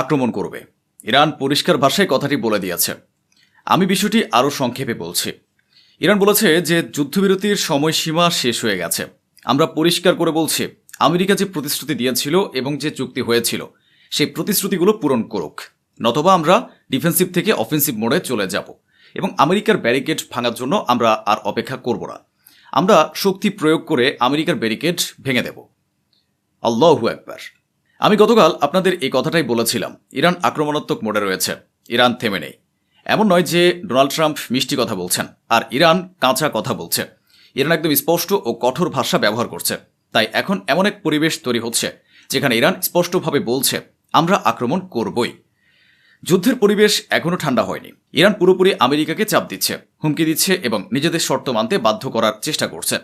আক্রমণ করবে। ইরান পরিষ্কার ভাষায় কথাটি বলে দিয়েছে। আমি বিষয়টি আরও সংক্ষেপে বলছি। ইরান বলেছে যে যুদ্ধবিরতির সময়সীমা শেষ হয়ে গেছে। আমরা পরিষ্কার করে বলছি, আমেরিকা যে প্রতিশ্রুতি দিয়েছিল এবং যে চুক্তি হয়েছিল সেই প্রতিশ্রুতিগুলো পূরণ করুক, নতবা আমরা ডিফেন্সিভ থেকে অফেন্সিভ মোডে চলে যাব এবং আমেরিকার ব্যারিকেড ভাঙার জন্য আমরা আর অপেক্ষা করব না। আমরা শক্তি প্রয়োগ করে আমেরিকার ব্যারিকেড ভেঙে দেব। আল্লাহু আকবার। আমি গতকাল আপনাদের এই কথাটাই বলেছিলাম। ইরান আক্রমণাত্মক মোডে রয়েছে, ইরান থেমে নেই। এমন নয় যে ডোনাল্ড ট্রাম্প মিষ্টি কথা বলছেন আর ইরান কাঁচা কথা বলছে। ইরান একদম স্পষ্ট ও কঠোর ভাষা ব্যবহার করছে। তাই এখন এমন এক পরিবেশ তৈরি হচ্ছে যেখানে ইরান স্পষ্টভাবে বলছে, আমরা আক্রমণ করবই। যুদ্ধের পরিবেশ এখনও ঠান্ডা হয়নি। ইরান পুরোপুরি আমেরিকাকে চাপ দিচ্ছে, হুমকি দিচ্ছে এবং নিজেদের শর্ত মানতে বাধ্য করার চেষ্টা করছে।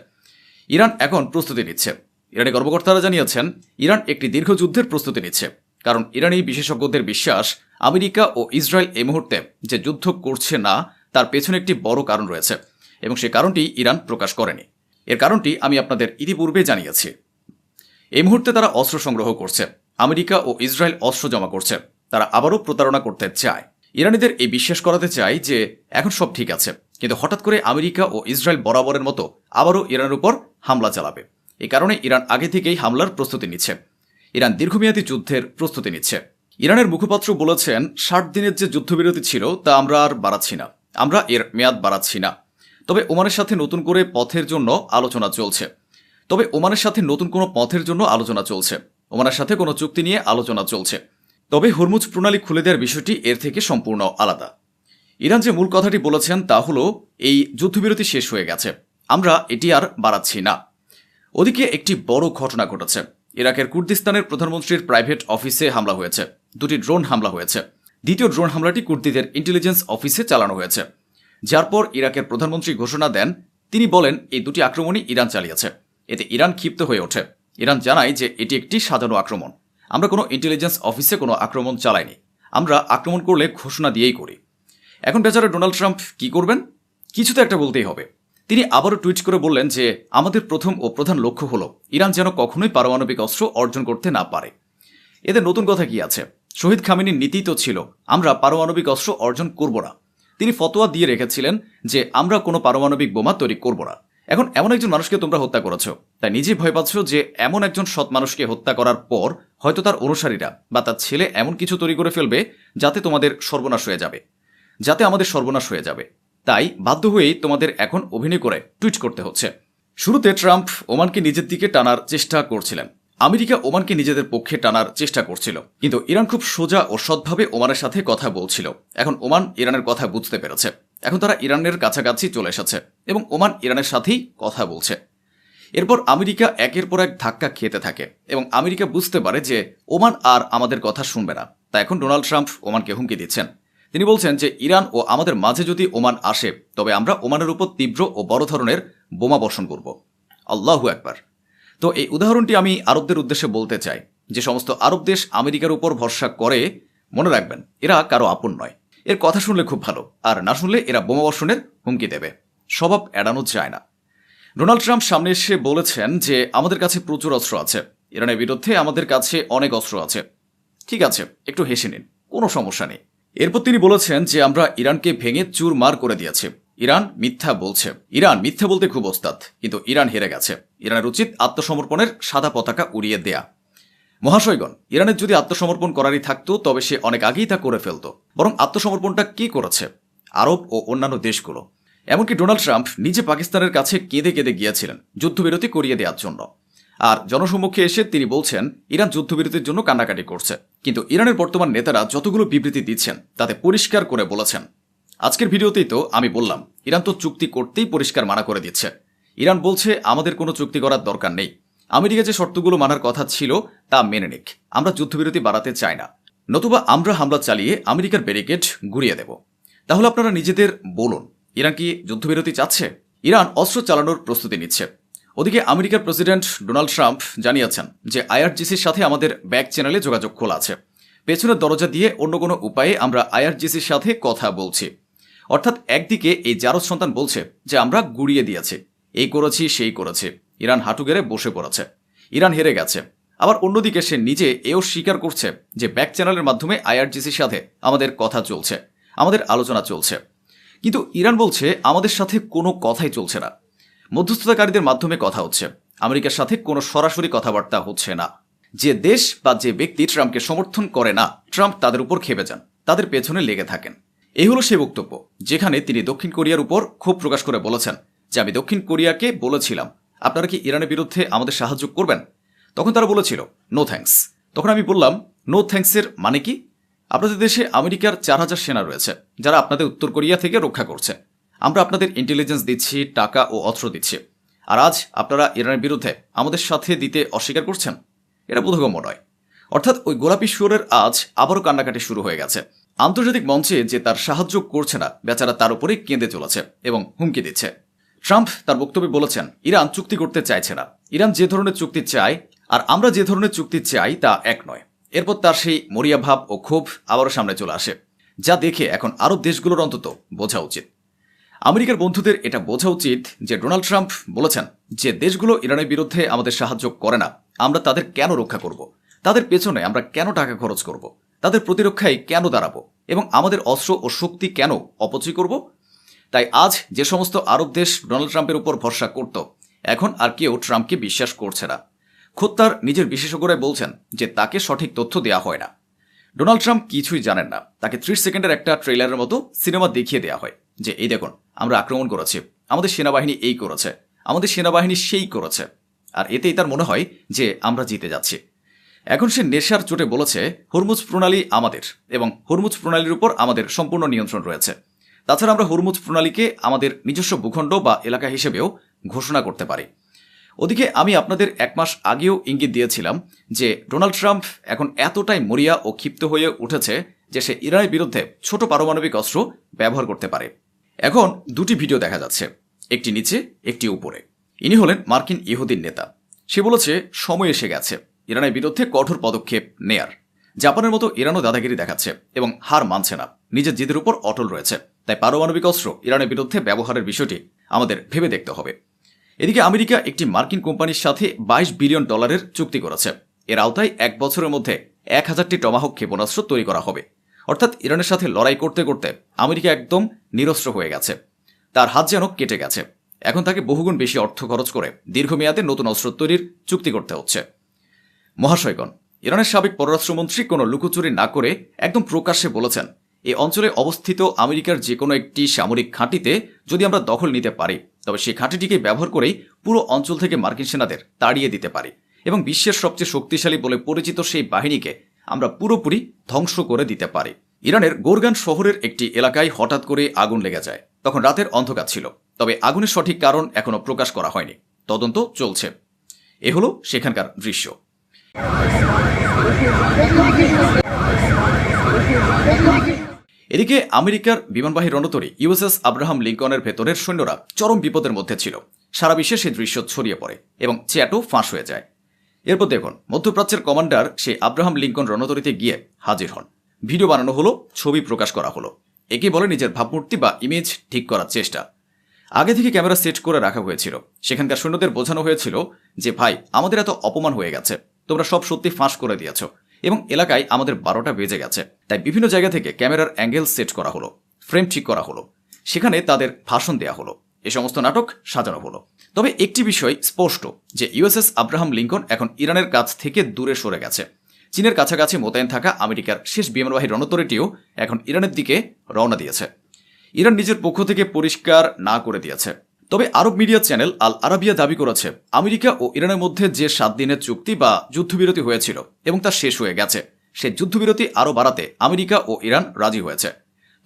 ইরান এখন প্রস্তুতি নিচ্ছে। ইরানি কর্মকর্তারা জানিয়েছেন, ইরান একটি দীর্ঘ যুদ্ধের প্রস্তুতি নিচ্ছে, কারণ ইরানি বিশেষজ্ঞদের বিশ্বাস আমেরিকা ও ইসরায়েল এই মুহূর্তে যে যুদ্ধ করছে না তার পেছনে একটি বড় কারণ রয়েছে এবং সে কারণটি ইরান প্রকাশ করেনি। এর কারণটি আমি আপনাদের ইতিপূর্বে জানিয়েছি। এই মুহূর্তে তারা অস্ত্র সংগ্রহ করছে। আমেরিকা ও ইসরায়েল অস্ত্র জমা করছে। তারা আবারও প্রতারণা করতে চায়। ইরানিদের এই বিশ্বাস করাতে চায় যে এখন সব ঠিক আছে, কিন্তু হঠাৎ করে আমেরিকা ও ইসরায়েল বরাবরের মতো আবারও ইরানের উপর হামলা চালাবে। এই কারণে ইরান আগে থেকেই হামলার প্রস্তুতি নিচ্ছে। ইরান দীর্ঘমেয়াদী যুদ্ধের প্রস্তুতি নিচ্ছে। ইরানের মুখপাত্র বলেছেন, 60 দিনের যে যুদ্ধবিরতি ছিল তা আমরা আর বাড়াচ্ছি না, আমরা এর মেয়াদ বাড়াচ্ছি না। তবে ওমানের সাথে নতুন করে পথের জন্য আলোচনা চলছে। ওমানের সাথে কোনো চুক্তি নিয়ে আলোচনা চলছে। তবে হরমুজ প্রণালী খুলে দেওয়ার বিষয়টি এর থেকে সম্পূর্ণ আলাদা। ইরান যে মূল কথাটি বলেছেন তা হলো, এই যুদ্ধবিরতি শেষ হয়ে গেছে, আমরা এটি আর বাড়াচ্ছি না। ওদিকে একটি বড় ঘটনা ঘটেছে। ইরাকের কুর্দিস্তানের প্রধানমন্ত্রীর প্রাইভেট অফিসে হামলা হয়েছে। 2টি ড্রোন হামলা হয়েছে। দ্বিতীয় ড্রোন হামলাটি কুর্দিদের ইন্টেলিজেন্স অফিসে চালানো হয়েছে, যার পর ইরাকের প্রধানমন্ত্রী ঘোষণা দেন। তিনি বলেন, এই 2টি আক্রমণই ইরান চালিয়েছে। এতে ইরান ক্ষিপ্ত হয়ে ওঠে। ইরান জানায় যে এটি একটি সাজানো আক্রমণ। আমরা কোনো ইন্টেলিজেন্স অফিসে কোনো আক্রমণ চালাইনি। আমরা আক্রমণ করলে ঘোষণা দিয়েই করি। এখন বেচারা ডোনাল্ড ট্রাম্প কি করবেন? কিছু তো একটা বলতেই হবে। তিনি আবারও টুইট করে বললেন যে আমাদের প্রথম ও প্রধান লক্ষ্য হলো ইরান যেন কখনোই পারমাণবিক অস্ত্র অর্জন করতে না পারে। এতে নতুন কথা কি আছে? শহীদ খামেনির নীতি তো ছিল আমরা পারমাণবিক অস্ত্র অর্জন করব না। তিনি ফতোয়া দিয়ে রেখেছিলেন যে আমরা কোনো পারমাণবিক বোমা তৈরি করব না। এখন এমন একজন মানুষকে তোমরা হত্যা করেছ, তাই নিজে ভয় পাচ্ছ যে এমন একজন সৎ মানুষকে হত্যা করার পর হয়তো তার অনুসারীরা বা তার ছেলে এমন কিছু তৈরি করে ফেলবে যাতে তোমাদের সর্বনাশ হয়ে যাবে, যাতে আমাদের সর্বনাশ হয়ে যাবে। তাই বাধ্য হয়েই তোমাদের এখন অভিনয় করে টুইট করতে হচ্ছে। শুরুতে ট্রাম্প ওমানকে নিজের দিকে টানার চেষ্টা করছিলেন। আমেরিকা ওমানকে নিজেদের পক্ষে টানার চেষ্টা করছিল, কিন্তু ইরান খুব সোজা ও সৎভাবে ওমানের সাথে কথা বলছিল। এখন ওমান ইরানের কথা বুঝতে পেরেছে। এখন তারা ইরানের কাছাকাছি চলে এসেছে এবং ওমান ইরানের সাথেই কথা বলছে। এরপর আমেরিকা একের পর এক ধাক্কা খেতে থাকে এবং আমেরিকা বুঝতে পারে যে ওমান আর আমাদের কথা শুনবে না। তাই এখন ডোনাল্ড ট্রাম্প ওমানকে হুমকি দিচ্ছেন। তিনি বলছেন যে ইরান ও আমাদের মাঝে যদি ওমান আসে তবে আমরা ওমানের উপর তীব্র ও বড় ধরনের বোমা বর্ষণ করব। আল্লাহু আকবার। তো এই উদাহরণটি আমি আরবদের উদ্দেশ্যে বলতে চাই। যে সমস্ত আরব দেশ আমেরিকার উপর ভরসা করে, মনে রাখবেন এরা কারো আপন নয়। এর কথা শুনলে খুব ভালো, আর না শুনলে এরা বোমা বর্ষণের হুমকি দেবে। স্বভাব এড়ানো যায় না। ডোনাল্ড ট্রাম্প সামনে এসে বলেছেন যে আমাদের কাছে প্রচুর অস্ত্র আছে, ইরানের বিরুদ্ধে আমাদের কাছে অনেক অস্ত্র আছে। ঠিক আছে, একটু হেসে নিন, কোনো সমস্যা নেই। এরপর তিনি বলেছেন যে আমরা ইরানকে ভেঙে চুরমার করে দিয়েছি। ইরান মিথ্যা বলছে। ইরান মিথ্যা বলতে খুব ওস্তাদ, কিন্তু ইরান হেরে গেছে। ইরানের উচিত আত্মসমর্পণের সাদা পতাকা উড়িয়ে দেয়া। মহাশয়গণ, ইরানের যদি আত্মসমর্পণ করারই থাকতো তবে সে অনেক আগেই তা করে ফেলত। বরং আত্মসমর্পণটা কি করেছে? আরব ও অন্যান্য দেশগুলো। এমনকি ডোনাল্ড ট্রাম্প নিজে পাকিস্তানের কাছে কেঁদে কেঁদে গিয়েছিলেন যুদ্ধবিরতি করিয়ে দেওয়ার জন্য। আর জনসম্মুখে এসে তিনি বলছেন ইরান যুদ্ধবিরতির জন্য কান্নাকাটি করছে। কিন্তু ইরানের বর্তমান নেতারা যতগুলো বিবৃতি দিচ্ছেন তাতে পরিষ্কার করে বলেছেন। আজকের ভিডিওতেই তো আমি বললাম ইরান তো চুক্তি করতেই পরিষ্কার মানা করে দিচ্ছে। ইরান বলছে আমাদের কোনো চুক্তি করার দরকার নেই। আমেরিকা যে শর্তগুলো মানার কথা ছিল তা মেনে নিক। আমরা যুদ্ধবিরতি বাড়াতে চাই না, নতুবা আমরা হামলা চালিয়ে আমেরিকার ব্যারিকেড গুড়িয়ে দেব। তাহলে আপনারা নিজেদের বলুন, ইরান কি যুদ্ধবিরতি চাচ্ছে? ইরান অস্ত্র চালানোর প্রস্তুতি নিচ্ছে। ওদিকে আমেরিকার প্রেসিডেন্ট ডোনাল্ড ট্রাম্প জানিয়েছেন যে আইআরজিসির সাথে আমাদের ব্যাক চ্যানেলে যোগাযোগ খোলা আছে। পেছনের দরজা দিয়ে অন্য কোনো উপায়ে আমরা আইআরজিসির সাথে কথা বলছি। অর্থাৎ একদিকে এই জারজ সন্তান বলছে যে আমরা গুড়িয়ে দিয়েছি, এই করেছি সেই করেছি। ইরান হাঁটু গেড়ে বসে পড়েছে। ইরান হেরে গেছে। আবার অন্যদিকে সে নিজে এও স্বীকার করছে যে ব্যাক চ্যানেলের মাধ্যমে আইআরজিসির সাথে আমাদের কথা চলছে, আমাদের আলোচনা চলছে। কিন্তু ইরান বলছে আমাদের সাথে কোনো কথাই চলছে না, মধ্যস্থতাকারীদের মাধ্যমে কথা হচ্ছে, আমেরিকার সাথে কোনো সরাসরি কথাবার্তা হচ্ছে না। যে দেশ বা যে ব্যক্তি ট্রাম্পকে সমর্থন করে না, ট্রাম্প তাদের উপর খেপে যান, তাদের পেছনে লেগে থাকেন। এই হলো সে বক্তব্য যেখানে তিনি দক্ষিণ কোরিয়ার উপর ক্ষোভ প্রকাশ করে বলেছেন যে আমি দক্ষিণ কোরিয়াকে বলেছিলাম আপনারা কি ইরানের বিরুদ্ধে আমাদের সাহায্য করবেন? তখন তারা বলেছিল নো থ্যাঙ্কস। তখন আমি বললাম নো থ্যাঙ্কসের মানে কি? আপনাদের দেশে আমেরিকার 4000 সেনা রয়েছে যারা আপনাদের উত্তর কোরিয়া থেকে রক্ষা করছে। আমরা আপনাদের ইন্টেলিজেন্স দিচ্ছি, টাকা ও অস্ত্র দিচ্ছি, আর আজ আপনারা ইরানের বিরুদ্ধে আমাদের সাথে দিতে অস্বীকার করছেন? এটা বোধগম্য নয়। অর্থাৎ ওই গোলাপি শুয়োরের আজ আবারও কান্নাকাটি শুরু হয়ে গেছে। আন্তর্জাতিক মঞ্চে যে তার সাহায্য করছে না, বেচারা তার উপরেই কেঁদে চলেছে এবং হুমকি দিচ্ছে। ট্রাম্প তার বক্তব্যে বলেছেন ইরান চুক্তি করতে চাইছে না, ইরান যে ধরনের চুক্তি চায় আর আমরা যে ধরনের চুক্তি চাই তা এক নয়। এরপর তার সেই মরিয়া ভাব ও ক্ষোভ আবারও সামনে চলে আসে, যা দেখে এখন আরব দেশগুলোর অন্তত বোঝা উচিত। আমেরিকার বন্ধুদের এটা বোঝা উচিত যে ডোনাল্ড ট্রাম্প বলেছেন যে দেশগুলো ইরানের বিরুদ্ধে আমাদের সাহায্য করে না, আমরা তাদের কেন রক্ষা করব, তাদের পেছনে আমরা কেন টাকা খরচ করব, তাদের প্রতিরক্ষায় কেন দাঁড়াবো এবং আমাদের অস্ত্র ও শক্তি কেন অপচয় করব? তাই আজ যে সমস্ত আরব দেশ ডোনাল্ড ট্রাম্পের উপর ভরসা করত, এখন আর কেউ ট্রাম্পকে বিশ্বাস করছে না। খোদ তার নিজের বিশেষজ্ঞরাই বলছেন যে তাকে সঠিক তথ্য দেওয়া হয় না। ডোনাল্ড ট্রাম্প কিছুই জানেন না, তাকে 30 সেকেন্ডের একটা ট্রেলারের মতো সিনেমা দেখিয়ে দেওয়া হয় যে এই দেখুন আমরা আক্রমণ করেছি, আমাদের সেনাবাহিনী এই করেছে, আমাদের সেনাবাহিনী সেই করেছে, আর এতেই তার মনে হয় যে আমরা জিতে যাচ্ছি। এখন সে নেশার চোটে বলেছে হরমুজ প্রণালী আমাদের এবং হরমুজ প্রণালীর উপর আমাদের সম্পূর্ণ নিয়ন্ত্রণ রয়েছে। তাছাড়া আমরা হরমুজ প্রণালীকে আমাদের নিজস্ব ভূখণ্ড বা এলাকা হিসেবেও ঘোষণা করতে পারি। ওদিকে আমি আপনাদের 1 মাস আগেও ইঙ্গিত দিয়েছিলাম যে ডোনাল্ড ট্রাম্প এখন এতটাই মরিয়া ও ক্ষিপ্ত হয়ে উঠেছে যে সে ইরানের বিরুদ্ধে ছোট পারমাণবিক অস্ত্র ব্যবহার করতে পারে। এখন দুটি ভিডিও দেখা যাচ্ছে, একটি নিচে একটি উপরে। ইনি হলেন মার্কিন ইহুদির নেতা। সে বলেছে সময় এসে গেছে ইরানের বিরুদ্ধে কঠোর পদক্ষেপ নেয়ার। জাপানের মতো ইরানও দাদাগিরি দেখাচ্ছে এবং হার মানছে না, নিজের জেদের উপর অটল রয়েছে। তাই পারমাণবিক অস্ত্র ইরানের বিরুদ্ধে ব্যবহারের বিষয়টি আমাদের ভেবে দেখতে হবে। এদিকে আমেরিকা একটি মার্কিন কোম্পানির সাথে $22 বিলিয়ন চুক্তি করেছে। এর আওতায় 1 বছরের মধ্যে 1000টি টমাহক ক্ষেপণাস্ত্র তৈরি করা হবে। অর্থাৎ ইরানের সাথে লড়াই করতে করতে আমেরিকা একদম নিরস্ত্র হয়ে গেছে, তার হাত যেন কেটে গেছে। এখন তাকে বহুগুণ বেশি অর্থ খরচ করে দীর্ঘমেয়াদে নতুন অস্ত্র তৈরির চুক্তি করতে হচ্ছে। মহাশয়গণ, ইরানের সাবেক পররাষ্ট্রমন্ত্রী কোনো লুকোচুরি না করে একদম প্রকাশ্যে বলেছেন এই অঞ্চলে অবস্থিত আমেরিকার যে কোনো একটি সামরিক ঘাঁটিতে যদি আমরা দখল নিতে পারি, তবে সেই ঘাঁটিটিকে ব্যবহার করেই পুরো অঞ্চল থেকে মার্কিন সেনাদের তাড়িয়ে দিতে পারি এবং বিশ্বের সবচেয়ে শক্তিশালী বলে পরিচিত সেই বাহিনীকে আমরা পুরোপুরি ধ্বংস করে দিতে পারি। ইরানের গোরগান শহরের একটি এলাকায় হঠাৎ করে আগুন লেগে যায়। তখন রাতের অন্ধকার ছিল, তবে আগুনের সঠিক কারণ এখনো প্রকাশ করা হয়নি, তদন্ত চলছে। এ হলো সেখানকার দৃশ্য। এদিকে আমেরিকার বিমানবাহী রণতরী ইউএসএস আব্রাহাম লিঙ্কনের ভেতরের সৈন্যরা চরম বিপদের মধ্যে ছিল। সারা বিশ্বে সেই দৃশ্য ছড়িয়ে পড়ে এবং চ্যাটও ফাঁস হয়ে যায়। এরপর দেখুন মধ্যপ্রাচ্যের কমান্ডার সেই আব্রাহাম লিঙ্কন রণতরীতে গিয়ে হাজির হন। ভিডিও বানানো হলো, ছবি প্রকাশ করা হলো। একে বলে নিজের ভাবমূর্তি বা ইমেজ ঠিক করার চেষ্টা। আগে থেকে ক্যামেরা সেট করে রাখা হয়েছিল। সেখানকার সৈন্যদের বোঝানো হয়েছিল যে ভাই, আমাদের এত অপমান হয়ে গেছে, তোমরা সব সত্যি ফাঁস করে দিয়েছ এবং এলাকায় আমাদের 12টা বেজে গেছে। তাই বিভিন্ন জায়গা থেকে ক্যামেরার অ্যাঙ্গেল সেট করা হলো, ফ্রেম ঠিক করা হলো, সেখানে তাদের ভাষণ দেওয়া হলো, এ সমস্ত নাটক সাজানো হলো। তবে একটি বিষয় স্পষ্ট যে ইউএসএস আব্রাহাম লিঙ্কন এখন ইরানের কাছ থেকে দূরে সরে গেছে। চীনের কাছাকাছি মোতায়েন থাকা আমেরিকার শেষ বিমানবাহী রণতরীটিও এখন ইরানের দিকে রওনা দিয়েছে। ইরান নিজের পক্ষ থেকে পরিষ্কার না করে দিয়েছে। তবে আরব মিডিয়া চ্যানেল আল আরাবিয়া দাবি করেছে আমেরিকা ও ইরানের মধ্যে যে 7 দিনের চুক্তি বা যুদ্ধবিরতি হয়েছিল এবং তা শেষ হয়ে গেছে, সে যুদ্ধবিরতি আরও বাড়াতে আমেরিকা ও ইরান রাজি হয়েছে।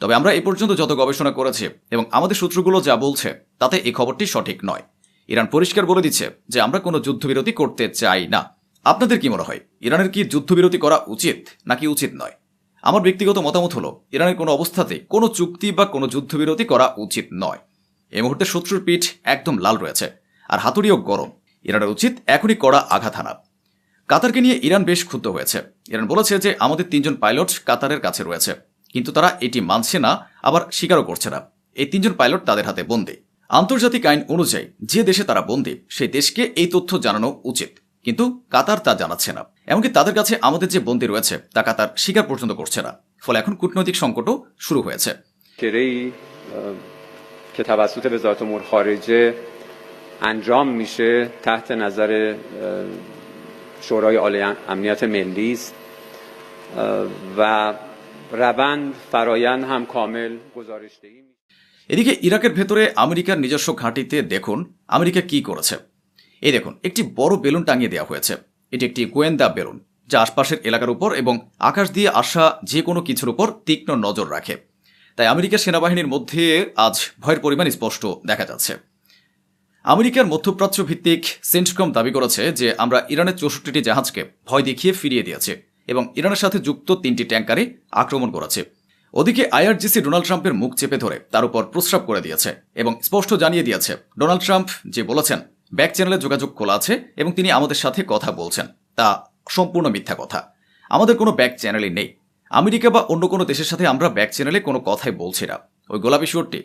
তবে আমরা এ পর্যন্ত যত গবেষণা করেছি এবং আমাদের সূত্রগুলো যা বলছে তাতে এই খবরটি সঠিক নয়। ইরান পরিষ্কার বলে দিচ্ছে যে আমরা কোনো যুদ্ধবিরতি করতে চাই না। আপনাদের কি মনে হয়, ইরানের কি যুদ্ধবিরতি করা উচিত নাকি উচিত নয়? আমার ব্যক্তিগত মতামত হলো ইরানের কোনো অবস্থাতেই কোনো চুক্তি বা কোনো যুদ্ধবিরতি করা উচিত নয়। এই মুহূর্তে শত্রুর পিঠ একদম লাল রয়েছে আর হাতুড়িও গরম। ইরানের উচিত এখনই কড়া আঘাত হানা। কাতারকে নিয়ে ইরান বেশ ক্ষুব্ধ হয়েছে। ইরান বলেছে যে আমাদের 3 জন পাইলট কাতারের কাছে রয়েছে, কিন্তু তারা এটি মানছে না, আবার স্বীকারও করছে না। এই 3 জন পাইলট তাদের হাতে বন্দী। আন্তর্জাতিক আইন অনুযায়ী যে দেশে তারা বন্দী সেই দেশকে এই তথ্য জানানো উচিত, কিন্তু কাতার তা জানাচ্ছে না। এমনকি তাদের কাছে আমাদের যে বন্দী রয়েছে তা কাতার স্বীকার পর্যন্ত করছে না। ফলে এখন কূটনৈতিক সংকটও শুরু হয়েছে। که توسط وزارت امور خارجه انجام میشه تحت نظر شورای عالی امنیت ملی است و روند فرایند هم کامل گزارشدهی میشه। এদিকে ইরাকের ভেতরে আমেরিকার নিজস্ব ঘাঁটিতে দেখুন আমেরিকা কি করেছে। এই দেখুন একটি বড় বেলুন টাঙিয়ে দেওয়া হয়েছে। এটি একটি গোয়েন্দা বেলুন যা আশপাশের এলাকার উপর এবং আকাশ দিয়ে আসা যে কোনো কিছুর উপর তীক্ষ্ণ নজর রাখে। তাই আমেরিকার সেনাবাহিনীর মধ্যে আজ ভয়ের পরিমাণ স্পষ্ট দেখা যাচ্ছে। আমেরিকার মধ্যপ্রাচ্য ভিত্তিক সেন্টকম দাবি করেছে যে আমরা ইরানের 64টি জাহাজকে ভয় দেখিয়ে ফিরিয়ে দিয়েছি এবং ইরানের সাথে যুক্ত 3টি ট্যাঙ্কারে আক্রমণ করেছে। ওদিকে আইআরজিসি ডোনাল্ড ট্রাম্পের মুখ চেপে ধরে তার উপর প্রস্রাব করে দিয়েছে এবং স্পষ্ট জানিয়ে দিয়েছে ডোনাল্ড ট্রাম্প যে বলেছেন ব্যাক চ্যানেলে যোগাযোগ খোলা আছে এবং তিনি আমাদের সাথে কথা বলছেন তা সম্পূর্ণ মিথ্যা কথা। আমাদের কোনো ব্যাক চ্যানেলই নেই। আমেরিকা বা অন্য কোনো দেশের সাথে আমরা ব্যাক চ্যানেলে কোনো কথাই বলছি না। ওই গোলাপি শুয়োরটি